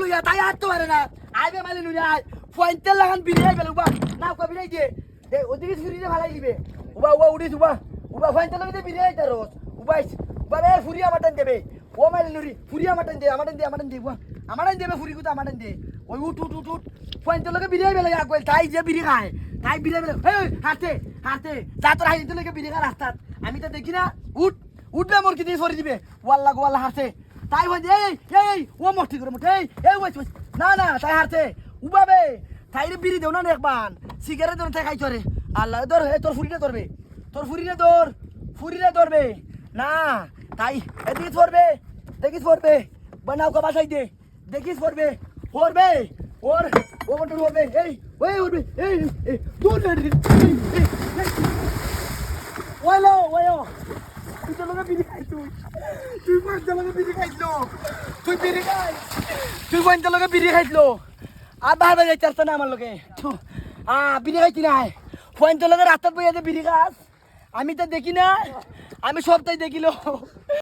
লইয়া তাই হাঁটতে পারে না আইবে মালি লইয়া পয়েন্টের লাগান বিরিয়াই গেল উবা না কো বিরিয়াই দিয়ে দে ওদিকে ফুরিয়ে ভালাই দিবে উবা উবা উড়িস উবা উবা পয়েন্টের লাগাতে বিরিয়াই তার রোজ উবাইস উবা রে ফুরিয়া মাটন দেবে ও মালি লুরি ফুরিয়া মাটন দে আমাটন দে উবা আমাটন দেবে ফুরি কুতা আমাটন দে ওই উঠ উঠ উঠ উঠ পয়েন্টের লাগে বিরিয়াই বেলা আগল তাই যে বিরি খায় তাই বিরিয়াই বেলা এই হাঁটতে যা তোর হাইতে লাগে বিরি খা রাস্তাত আমি তো দেখি না উঠ উঠবে মোর কি দিয়ে ফরি দিবে ওয়াল্লা গো ওয়াল্লা হাঁটে তাই হয় এই ও মস্তি করে মোটে এই ওই না তাই হারছে উবাবে তাই বিড়ি দেও না একবার সিগারেট দেন তাই খাইছ রে আল্লাহ ধর হে তোর ফুরিরে ধরবে না তাই এদিকে দেখিস পড়বে বানাও কা বাসাই দে দেখিস পড়বে ওর ও মন্টু হবে এই ওই উঠবে এই দূর ওয়ালো তুই তো লোকে বিড়ি খাই তুই পয়সা লোকে বিড়ি খাইলো তুই পয়সা লোকে বিড়ি খাইলো আর বারবার যাইতে আসতো না আমার লোকে বিড়ি খাইছি না পয়সা লোকে রাস্তাত বইয়া বিড়ি খাস আমি তো দেখি না আমি সবটাই দেখিলো